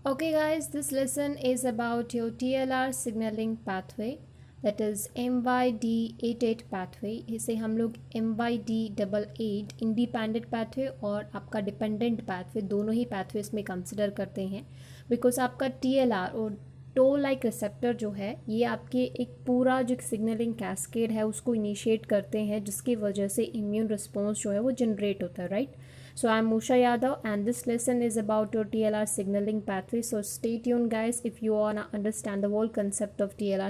Okay, guys, this lesson is about your TLR signaling pathway, that is MYD88 pathway. इसे हम लोग MYD88 independent pathway और आपका dependent pathway दोनों ही pathways में कंसिडर करते हैं, बिकॉज आपका TLR और टोल लाइक रिसेप्टर जो है ये आपके एक पूरा जो सिग्नलिंग कैस्केड है उसको इनिशिएट करते हैं, जिसकी वजह से इम्यून रिस्पॉन्स जो है वो जनरेट होता है, right? So I'm Musha Yadav and this lesson is about your TLR signaling pathway. So stay tuned guys if you wanna understand the whole concept of TLR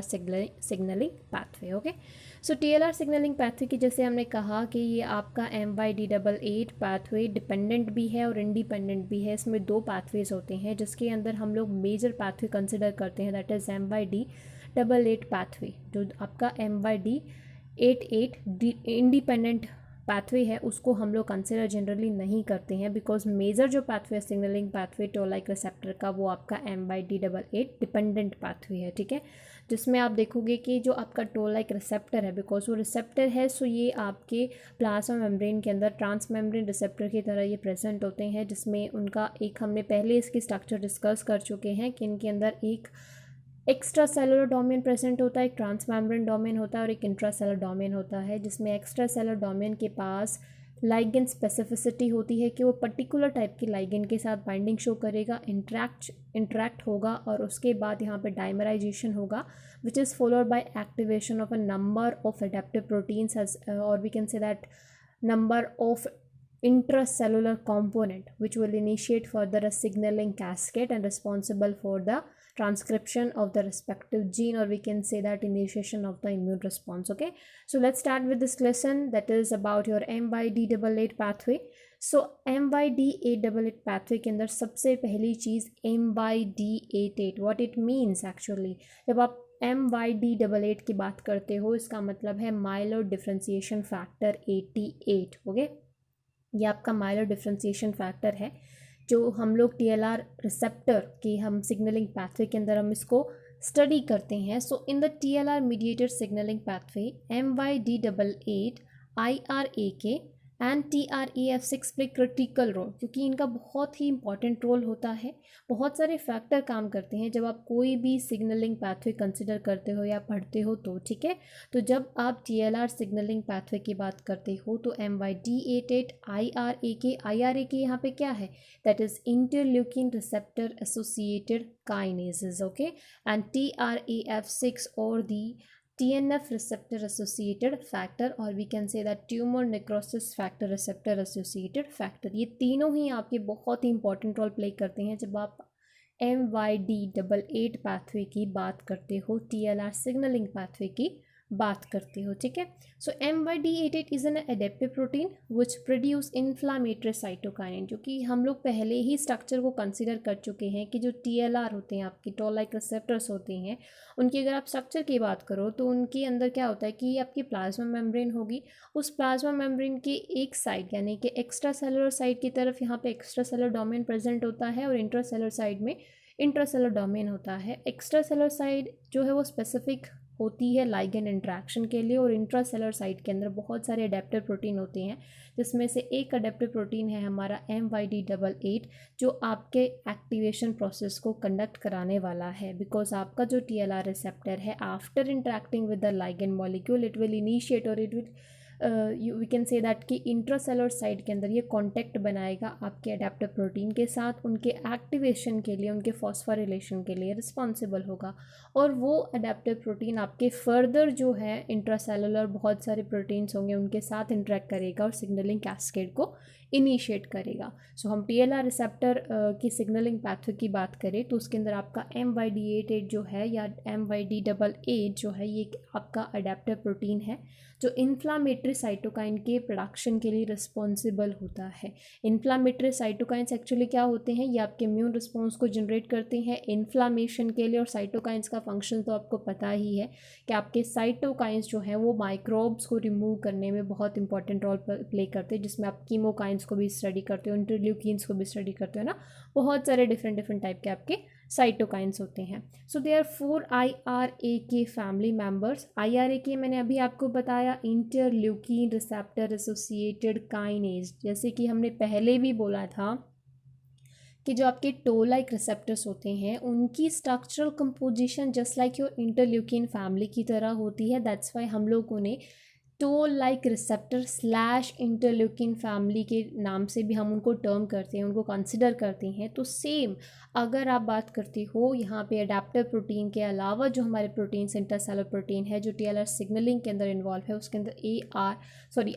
signaling pathway. Okay. So TLR signaling pathway की जैसे हमने कहा कि ये आपका MYD88 pathway dependent भी है और इंडिपेंडेंट भी है। इसमें दो pathways होते हैं जिसके अंदर हम लोग मेजर pathway कंसिडर करते हैं, दैट इज़ MYD88 pathway। जो आपका MYD88 इंडिपेंडेंट पाथवे है उसको हम लोग कंसिडर जनरली नहीं करते हैं, बिकॉज मेजर जो pathway signalling pathway toll like receptor का वो आपका MYD88 डिपेंडेंट पाथवे है, ठीक है। जिसमें आप देखोगे कि जो आपका टोल लाइक रिसेप्टर है, बिकॉज वो रिसेप्टर है सो ये आपके प्लाज्मा मेम्ब्रेन के अंदर ट्रांस मेम्ब्रेन रिसेप्टर की तरह ये प्रेजेंट होते हैं, जिसमें उनका एक हमने पहले इसकी स्ट्रक्चर डिस्कस कर चुके हैं कि इनके अंदर एक एक्स्ट्रा सेलुलर डोमेन प्रेजेंट होता है, एक ट्रांस मेम्ब्रेन डोमेन होता है और एक इंट्रा सेलुलर डोमेन होता है, जिसमें एक्स्ट्रा सेलुलर डोमेन के पास लाइगेंड स्पेसिफिसिटी होती है कि वो पर्टिकुलर टाइप की लाइगेंड के साथ बाइंडिंग शो करेगा, इंट्रैक्ट होगा और उसके बाद यहाँ पे डाइमराइजेशन होगा, which is followed by activation of a number of adaptive proteins और we can say that number of intracellular component which will initiate further a signaling cascade and responsible for the transcription of the respective gene, or we can say that initiation of the immune response. Okay, so let's start with this lesson that is about your MYD88 pathway. So MYD88 pathway के अंदर सबसे पहली चीज़ MYD88 what it means actually। जब आप MYD88 की बात करते हो इसका मतलब है माइलो डिफ्रेंसिएशन फैक्टर 88। ओके, ये आपका माइलो डिफ्रेंसिएशन फैक्टर है जो हम लोग TLR रिसेप्टर की हम सिग्नलिंग पाथवे के अंदर हम इसको स्टडी करते हैं। So in the TLR mediated signalling pathway MYD88 IRAK and TREF6 play critical role, क्योंकि इनका बहुत ही इंपॉर्टेंट रोल होता है। बहुत सारे फैक्टर काम करते हैं जब आप कोई भी सिग्नलिंग पाथवे कंसिडर करते हो या पढ़ते हो तो, ठीक है। तो जब आप TLR सिग्नलिंग पाथवे की बात करते हो तो MYD88 IRAK यहाँ पे क्या है, that is interleukin receptor associated kinases, okay, and TREF6 और the TNF receptor associated factor, और we can say that tumour necrosis factor receptor associated factor. ये तीनों ही आपके बहुत ही इंपॉर्टेंट रोल प्ले करते हैं जब आप MYD88 पाथवे की बात करते हो, TLR सिग्नलिंग पाथवे की बात करते हो, ठीक है। सो MYD88 is an adaptive protein which produce inflammatory cytokine, जो कि हम लोग पहले ही स्ट्रक्चर को कंसिडर कर चुके हैं कि जो TLR होते हैं आपके टोल लाइक रिसेप्टर्स होते हैं, उनकी अगर आप स्ट्रक्चर की बात करो तो उनके अंदर क्या होता है कि आपकी प्लाज्मा मेम्ब्रेन होगी, उस प्लाज्मा मेम्ब्रेन की एक साइड यानी कि एक्स्ट्रा सेलुलर साइड की तरफ यहाँ पे एक्स्ट्रा सेलुलर डोमेन प्रेजेंट होता है और इंट्रा सेलुलर साइड में इंट्रा सेलुलर डोमेन होता है। एक्स्ट्रा सेलुलर साइड जो है वो स्पेसिफिक होती है लाइगेंड इंट्रैक्शन के लिए, और इंट्रासेलर साइट के अंदर बहुत सारे अडेप्टिव प्रोटीन होते हैं, जिसमें से एक अडेप्टिव प्रोटीन है हमारा MYD88 जो आपके एक्टिवेशन प्रोसेस को कंडक्ट कराने वाला है, बिकॉज आपका जो TLR रिसेप्टर है after interacting with the ligand molecule it will initiate और it will we can say that कि इंट्रासेलुलर साइड के अंदर ये कॉन्टैक्ट बनाएगा आपके अडेप्टिव प्रोटीन के साथ, उनके एक्टिवेशन के लिए, उनके फॉस्फोरिलेशन के लिए रिस्पॉन्सिबल होगा, और वो अडेप्टिव प्रोटीन आपके फर्दर जो है इंट्रासेलुलर बहुत सारे प्रोटीन्स होंगे उनके साथ इंटरेक्ट करेगा और सिग्नलिंग कैस्केड को इनिशिएट करेगा। सो हम TLR रिसेप्टर की सिग्नलिंग पाथवे की बात करें तो उसके अंदर आपका MYD88 जो है या MYD88 जो है ये आपका अडेप्टिव प्रोटीन है जो इन्फ्लामेटरी साइटोकाइन के प्रोडक्शन के लिए रिस्पॉन्सिबल होता है। इन्फ्लामेटरी साइटोकाइंस एक्चुअली क्या होते हैं, ये आपके इम्यून रिस्पॉन्स को जनरेट करते हैं इन्फ्लामेशन के लिए, और साइटोकाइंस का फंक्शन तो आपको पता ही है कि आपके साइटोकाइंस जो हैं वो माइक्रोब्स को रिमूव करने में बहुत इंपॉर्टेंट रोल प्ले करते हैं, जिसमें आप कीमोकाइंस को भी स्टडी करते हो, इंटरल्यूकिन्स को भी स्टडी करते हो ना, बहुत सारे डिफरेंट टाइप के आपके साइटोकाइंस होते हैं। So they are 4 IRAK family members. IRAK मैंने अभी आपको बताया इंटरल्यूकिन रिसेप्टर एसोसिएटेड काइनेज, जैसे कि हमने पहले भी बोला था कि जो आपके टोल लाइक रिसेप्टर्स होते हैं उनकी structural composition just like your interleukin family की तरह होती है। दैट्स वाई हम लोगों ने toll like receptor slash interleukin family के नाम से भी हम उनको टर्म करते हैं, उनको कंसिडर करते हैं। तो सेम अगर आप बात करते हो यहाँ पे अडेप्टर प्रोटीन के अलावा जो हमारे प्रोटीन्स इंटरसेलुलर प्रोटीन है जो TLR सिग्नलिंग के अंदर इन्वॉल्व है, उसके अंदर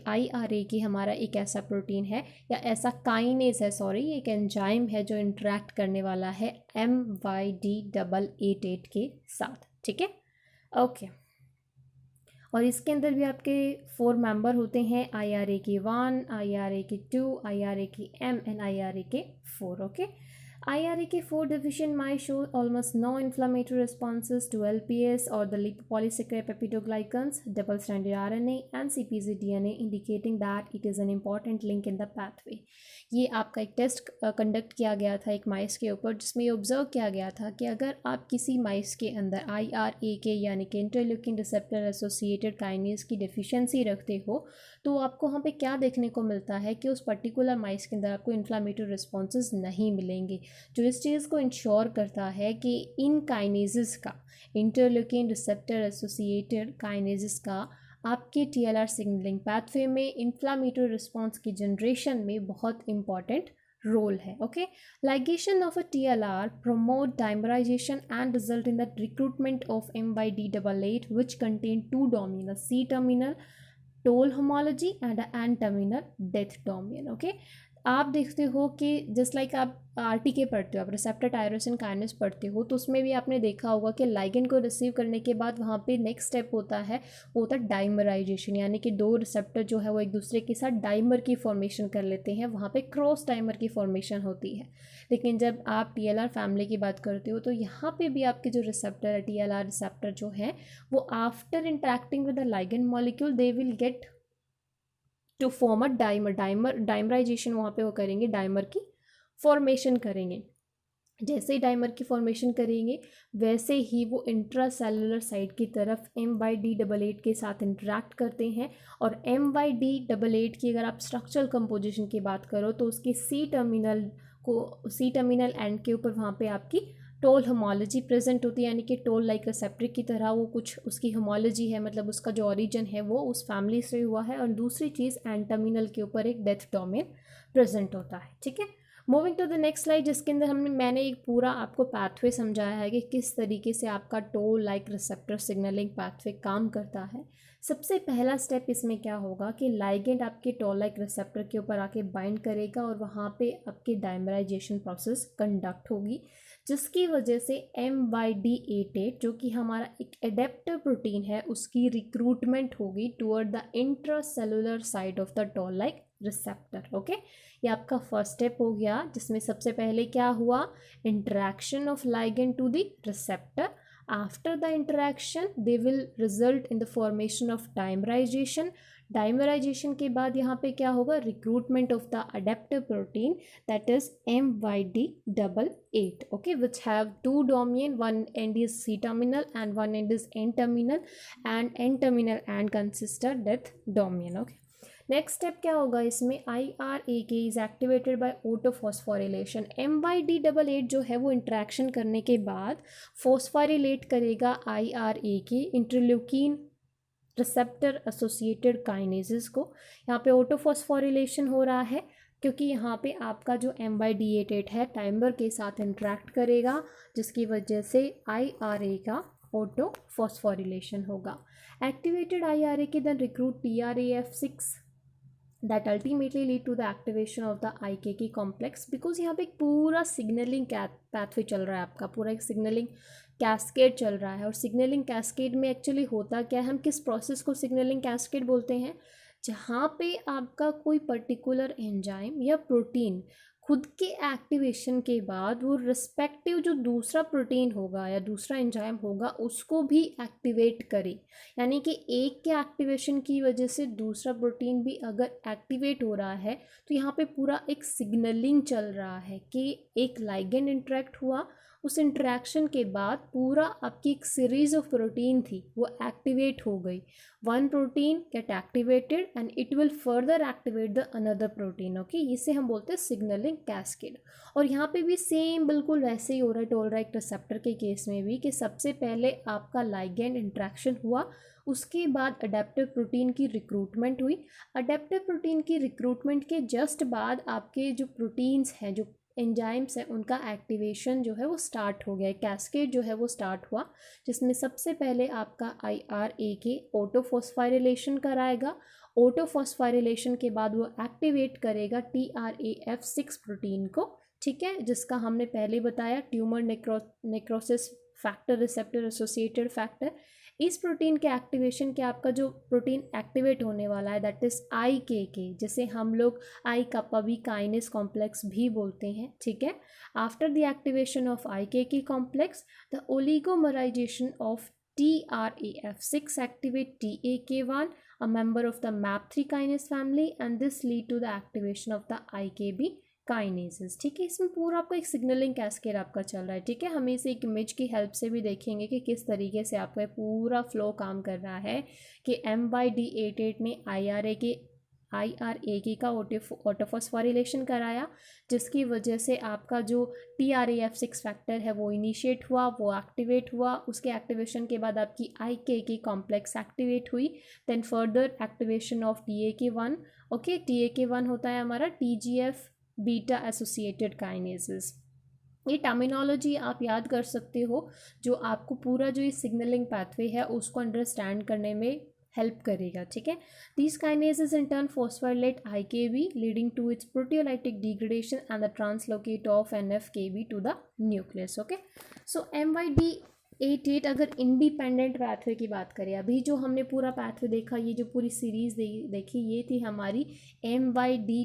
IRA की हमारा एक ऐसा प्रोटीन है या ऐसा काइनेज है, एक एंजाइम है जो इंटरेक्ट करने वाला है MYD88 के साथ, ठीक है, ओके। और इसके अंदर भी आपके 4 मेंबर होते हैं, IRA की 1, IRA की 2, IRA की M एंड IRA के 4, ओके। IRA के 4 deficient mice show almost no inflammatory responses to LPS or the lipopolysaccharide peptidoglycans, double-stranded RNA and CpG DNA, indicating that it is an important link in the pathway. ये आपका एक test conduct किया गया था एक माइस के ऊपर, जिसमें ये ऑब्जर्व किया गया था कि अगर आप किसी माइस के अंदर IRA के यानी कि इंटरल्यूकिन रिसेप्टर एसोसिएटेड काइनेज की डेफिशिएंसी रखते हो तो आपको वहाँ पे क्या देखने को मिलता है कि उस पर्टिकुलर माइस के अंदर आपको इन्फ्लामेटरी रिस्पॉन्सेज नहीं मिलेंगे, जो इस चीज़ को इंश्योर करता है कि इन काइनेजेस का, इंटरल्यूकिन रिसेप्टर एसोसिएटेड काइनेजेस का आपके TLR सिग्नलिंग पाथवे में इन्फ्लामेटरी रिस्पॉन्स की जनरेशन में बहुत इंपॉर्टेंट रोल है, okay. Ligation of a TLR promote dimerization and result in the recruitment of MYD88 which contain 2 dominant C-terminal toll homology and N-terminal death domain, okay. आप देखते हो कि just like आप RTK पढ़ते हो, आप रिसेप्टर टायरोसिन काइनेज पढ़ते हो, तो उसमें भी आपने देखा होगा कि लाइगेंड को रिसीव करने के बाद वहाँ पे नेक्स्ट स्टेप होता है, वो होता है डाइमराइजेशन, यानी कि 2 रिसेप्टर जो है वो एक दूसरे के साथ डाइमर की फॉर्मेशन कर लेते हैं, वहाँ पे क्रॉस डाइमर की फॉर्मेशन होती है। लेकिन जब आप TLR फैमिली की बात करते हो तो यहाँ पे भी आपके जो रिसेप्टर है, TLR रिसेप्टर जो है वो after interacting with the ligand molecule they will get to form a dimerization, वहाँ पे वो करेंगे, डाइमर की फॉर्मेशन करेंगे। जैसे ही डाइमर की फॉर्मेशन करेंगे वैसे ही वो इंट्रासेलुलर साइड की तरफ MYD88 के साथ इंटरेक्ट करते हैं। और MYD88 की अगर आप स्ट्रक्चरल कंपोजिशन की बात करो तो उसके C टर्मिनल एंड के ऊपर वहाँ पे आपकी टोल होमोलॉजी प्रेजेंट होती है, यानी कि टोल लाइक रिसेप्टर की तरह वो कुछ उसकी होमोलॉजी है, मतलब उसका जो ओरिजिन है वो उस फैमिली से हुआ है। और दूसरी चीज़ N-terminal के ऊपर एक डेथ डोमेन प्रेजेंट होता है, ठीक है। Moving to the next slide, जिसके अंदर मैंने एक पूरा आपको पाथवे समझाया है कि किस तरीके से आपका toll like receptor signalling pathway काम करता है। सबसे पहला स्टेप इसमें क्या होगा कि लाइगेंड आपके टोल लाइक रिसेप्टर के ऊपर आके बाइंड करेगा और वहाँ पे आपकी डाइमराइजेशन प्रोसेस कंडक्ट होगी, जिसकी वजह से MYD88 जो कि हमारा एक एडेप्टर प्रोटीन है उसकी रिक्रूटमेंट होगी toward the intracellular side of the toll like receptor, okay. ये आपका फर्स्ट स्टेप हो गया, जिसमें सबसे पहले क्या हुआ, interaction of ligand to the receptor. After the interaction they will result in the formation of dimerization. Dimerization के बाद यहाँ पे क्या होगा, recruitment of the adapter protein that is MYD88, okay, which have 2 domain, one end is C-terminal and one end is N-terminal, and N-terminal and consist of death domain, okay। Next step क्या होगा इसमें, IRAK is activated by autophosphorylation. MYD88 जो है वो interaction करने के बाद phosphorylate करेगा IRAK interleukin receptor associated kinases को। यहाँ पे ऑटोफॉस्फोरिलेशन हो रहा है क्योंकि यहाँ पे आपका जो MYD88 है टाइमर के साथ इंटरेक्ट करेगा, जिसकी वजह से IRA का ऑटोफॉस्फोरिलेशन होगा। Activated IRAK then recruit TRAF6 that ultimately lead to the activation of the IKK complex, because यहाँ पे एक पूरा सिग्नलिंग पाथवे चल रहा है, आपका पूरा एक सिग्नलिंग कैस्केड चल रहा है। और सिग्नलिंग कैस्केड में एक्चुअली होता क्या है, हम किस प्रोसेस को सिग्नलिंग कैस्केड बोलते हैं, जहाँ पे आपका कोई पर्टिकुलर एंजाइम या प्रोटीन खुद के एक्टिवेशन के बाद वो रिस्पेक्टिव जो दूसरा प्रोटीन होगा या दूसरा एंजाइम होगा उसको भी एक्टिवेट करे, यानी कि एक के एक्टिवेशन की वजह से दूसरा प्रोटीन भी अगर एक्टिवेट हो रहा है तो यहाँ पे पूरा एक सिग्नलिंग चल रहा है कि एक लाइगेंड इंटरेक्ट हुआ, उस इंटरेक्शन के बाद पूरा आपकी एक सीरीज ऑफ प्रोटीन थी वो एक्टिवेट हो गई। One protein gate activated and it will further activate the another protein, okay. इसे हम बोलते हैं सिग्नलिंग सिग्नलिंग कैस्केड। और यहाँ पे भी सेम बिल्कुल वैसे ही हो रहा है टोल लाइक रिसेप्टर के केस में भी, कि सबसे पहले आपका लाइगेंड इंट्रैक्शन हुआ, उसके बाद अडेप्टिव प्रोटीन की रिक्रूटमेंट हुई। अडेप्टिव प्रोटीन की रिक्रूटमेंट के जस्ट बाद आपके जो प्रोटीन्स हैं, जो एंजाइम्स हैं, उनका एक्टिवेशन जो है वो स्टार्ट हो गया है, कैस्केड जो है वो स्टार्ट हुआ, जिसमें सबसे पहले आपका IRAK ऑटोफॉस्फाइरिलेशन कराएगा। ऑटोफॉस्फाइरिलेशन के बाद वो एक्टिवेट करेगा TRAF6 प्रोटीन को, ठीक है, जिसका हमने पहले बताया tumour necrosis factor receptor associated factor. इस प्रोटीन के एक्टिवेशन के आपका जो प्रोटीन एक्टिवेट होने वाला है दैट इज IKK, जिसे हम लोग I kappa B kinase complex भी बोलते हैं, ठीक है। After the activation of IKK complex, the oligomerization of TRAF6 activate TAK1, a member of the MAP3 kinase family, and this lead to the activation of the IKB काइनेसेस, ठीक है। इसमें पूरा आपका एक सिग्नलिंग कैस्केड आपका चल रहा है, ठीक है। हम इसे एक इमेज की हेल्प से भी देखेंगे कि किस तरीके से आपका पूरा फ्लो काम कर रहा है, कि MYD88 ने IRAK का ऑटोफॉस्फोरिलेशन कराया, जिसकी वजह से आपका जो TRAF6 फैक्टर है वो इनिशिएट हुआ, वो एक्टिवेट हुआ। उसके एक्टिवेशन के बाद आपकी IKK कॉम्प्लेक्स एक्टिवेट हुई, then further activation of TAK1। Okay, TAK1 होता है हमारा TGF बीटा एसोसिएटेड काइनेसेस। ये टर्मिनोलॉजी आप याद कर सकते हो, जो आपको पूरा जो ये सिग्नलिंग पाथवे है उसको अंडरस्टैंड करने में हेल्प करेगा, ठीक है। These kinases in turn phosphorylate IKB leading to its proteolytic degradation and the translocate of NF-kB to the nucleus. Okay, so MYD88 अगर इंडिपेंडेंट पाथवे की बात करें, अभी जो हमने पूरा पाथवे देखा, ये जो पूरी सीरीज देखी, ये थी हमारी MYD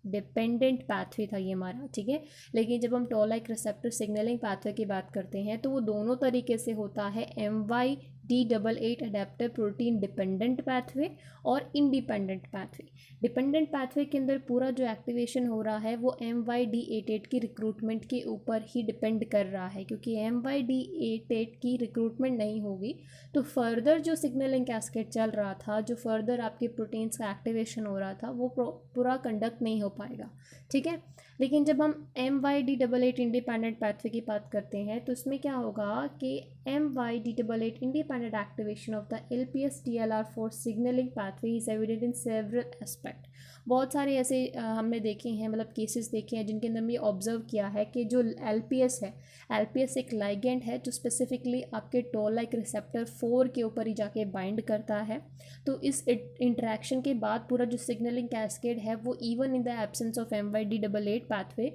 डिपेंडेंट पाथवे था ये हमारा, ठीक है। लेकिन जब हम toll like receptor signalling pathway की बात करते हैं तो वो दोनों तरीके से होता है, MYD88 adaptive protein dependent pathway और इंडिपेंडेंट पाथवे। डिपेंडेंट पाथवे के अंदर पूरा जो एक्टिवेशन हो रहा है वो MYD88 की रिक्रूटमेंट के ऊपर ही डिपेंड कर रहा है, क्योंकि MYD88 की रिक्रूटमेंट नहीं होगी तो फर्दर जो सिग्नलिंग कैस्केड चल रहा था, जो फर्दर आपके प्रोटीन्स का एक्टिवेशन हो रहा था, वो पूरा कंडक्ट नहीं हो पाएगा, ठीक है। लेकिन जब हम MYD88 इंडिपेंडेंट पाथवे की बात करते हैं तो इसमें क्या होगा कि MYD88 independent activation of the LPS TLR4 signalling pathway is evident in several aspect. बहुत सारे ऐसे हमने देखे हैं, मतलब केसेस देखे हैं जिनके अंदर हमने ऑब्जर्व किया है कि जो LPS है, LPS एक लाइगेंड है जो स्पेसिफिकली आपके टोल लाइक रिसेप्टर 4 के ऊपर ही जाके बाइंड करता है। तो इस इंटरेक्शन के बाद पूरा जो सिग्नलिंग कैस्केड है वो even in the absence of MYD88 pathway,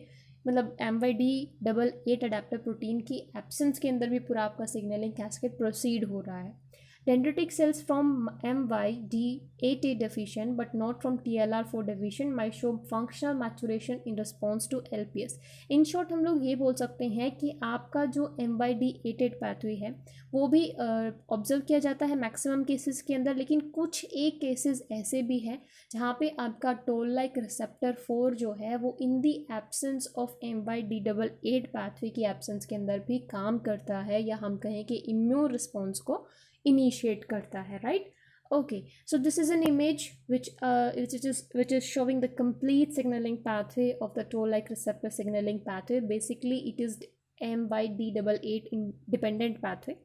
मतलब MYD88 अडेप्टर प्रोटीन की एब्सेंस के अंदर भी पूरा आपका सिग्नलिंग कैस्केड प्रोसीड हो रहा है। Dendritic cells from MYD88 deficient but not from TLR4 deficient might show functional maturation in response to LPS. In short हम लोग ये बोल सकते हैं कि आपका जो MYD88 pathway है वो भी ऑब्जर्व किया जाता है मैक्सिमम केसेस के अंदर, लेकिन कुछ एक केसेस ऐसे भी हैं जहाँ पे आपका टोल लाइक रिसेप्टर 4 जो है वो in the absence of MYD88 pathway की एब्सेंस के अंदर भी काम करता है, या हम कहें कि इम्यून रिस्पॉन्स को इनिशिएट करता है, right. Okay, so this is an image which is showing the complete signaling pathway of the toll-like receptor signaling pathway. Basically it is MYD88 independent pathway.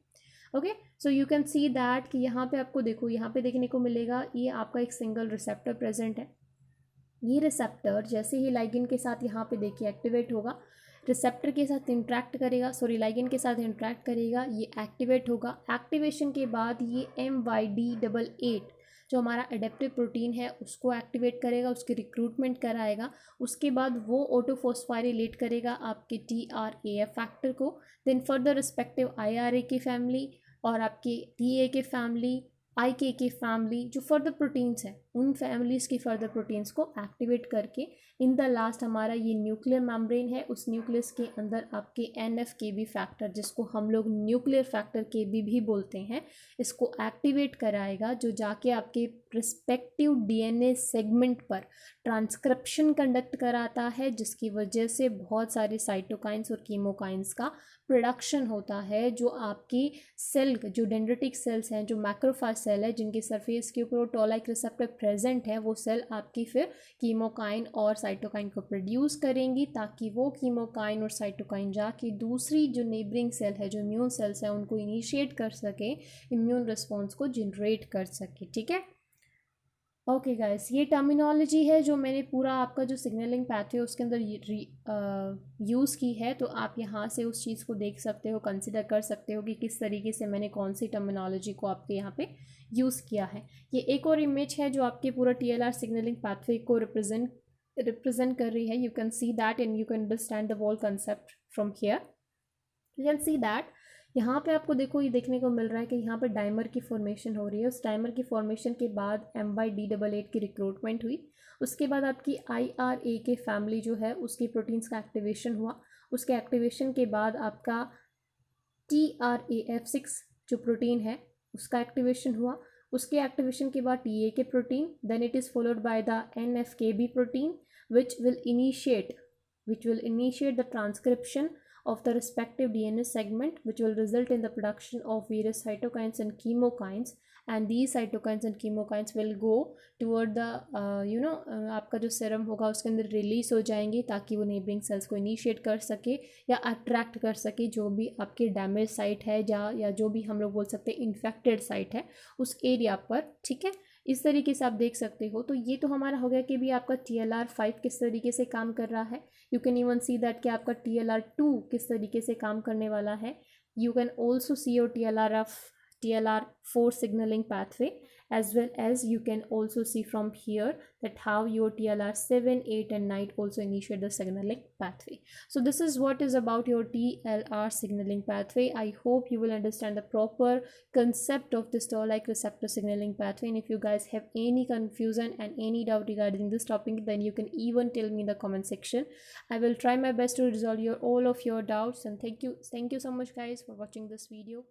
Okay, so you can see that कि यहाँ पे आपको देखो, यहाँ पे देखने को मिलेगा ये आपका एक सिंगल रिसेप्टर प्रेजेंट है। ये रिसेप्टर जैसे ही लाइगेंड के साथ यहाँ पे देखिए एक्टिवेट होगा, रिसेप्टर के साथ इंट्रैक्ट करेगा, लाइगेंड के साथ इंट्रैक्ट करेगा, ये एक्टिवेट होगा। एक्टिवेशन के बाद ये MYD88 जो हमारा एडेप्टिव प्रोटीन है उसको एक्टिवेट करेगा, उसकी रिक्रूटमेंट कराएगा। उसके बाद वो ऑटोफॉस्फाइरिलेट करेगा आपके TRAF फैक्टर को, then further respective IRAK family और आपके TAK फैमिली, IKK फैमिली जो फर्दर प्रोटीन्स हैं उन फैमिलीज़ की फर्दर प्रोटीन्स को एक्टिवेट करके इन द लास्ट हमारा ये न्यूक्लियर मेम्ब्रेन है, उस न्यूक्लियस के अंदर आपके NF-kB फैक्टर, जिसको हम लोग न्यूक्लियर फैक्टर KB भी बोलते हैं, इसको एक्टिवेट कराएगा, जो जाके आपके रिस्पेक्टिव DNA सेगमेंट पर ट्रांसक्रिप्शन कंडक्ट कराता है, जिसकी वजह से बहुत सारे साइटोकाइंस और कीमोकाइंस का प्रोडक्शन होता है, जो आपकी सेल, जो डेंड्रिटिक सेल्स हैं, जो मैक्रोफेज सेल है, जिनके सरफेस के ऊपर टोल लाइक रिसेप्टर प्रेजेंट है वो सेल आपकी फिर कीमोकाइन और साइटोकाइन को प्रोड्यूस करेंगी, ताकि वो कीमोकाइन और साइटोकाइन जाके दूसरी जो नेबरिंग सेल है, जो इम्यून सेल्स है, उनको इनिशिएट कर सके, इम्यून रिस्पॉन्स को जनरेट कर सके। ठीक है, ओके गाइस, ये टर्मिनोलॉजी है जो मैंने पूरा आपका जो सिग्नलिंग पाथवे उसके अंदर यूज़ की है। तो आप यहाँ से उस चीज़ को देख सकते हो, कंसिडर कर सकते हो कि किस तरीके से मैंने कौन सी टर्मिनोलॉजी को आपके यहाँ पे यूज़ किया है। ये एक और इमेज है जो आपके पूरा TLR सिग्नलिंग पाथवे को रिप्रेजेंट कर रही है। You can see that and you can understand the whole concept from here. You can see that यहाँ पे आपको देखो, ये देखने को मिल रहा है कि यहाँ पे डाइमर की फॉर्मेशन हो रही है। उस डाइमर की फॉर्मेशन के बाद MYD88 की रिक्रूटमेंट हुई। उसके बाद आपकी IRA के फैमिली जो है उसकी प्रोटीन्स का एक्टिवेशन हुआ। उसके एक्टिवेशन के बाद आपका TRAF6 जो प्रोटीन है उसका एक्टिवेशन हुआ। उसके एक्टिवेशन के बाद TA के protein, then it is followed by the NFKB protein which will initiate the transcription of the respective DNA segment, which will result in the production of various cytokines and chemokines, and these cytokines and chemokines will go toward the आपका जो serum होगा उसके अंदर release हो जाएंगे, ताकि वो neighbouring cells को इनिशिएट कर सके या अट्रैक्ट कर सके जो भी आपके डैमेज साइट है या जो भी हम लोग बोल सकते हैं इन्फेक्टेड साइट है उस एरिया पर। ठीक है, इस तरीके से आप देख सकते हो। तो ये तो हमारा हो गया कि भी आपका TLR5 किस तरीके से काम कर रहा है। You can even see that कि आपका TLR2 किस तरीके से काम करने वाला है। You can also see your TLR4 signaling pathway, as well as you can also see from here that how your TLR7, 8 and 9 also initiate the signaling pathway. So this is what is about your TLR signaling pathway. I hope you will understand the proper concept of this toll-like receptor signaling pathway, and if you guys have any confusion and any doubt regarding this topic, then you can even tell me in the comment section. I will try my best to resolve all of your doubts, and thank you so much guys for watching this video.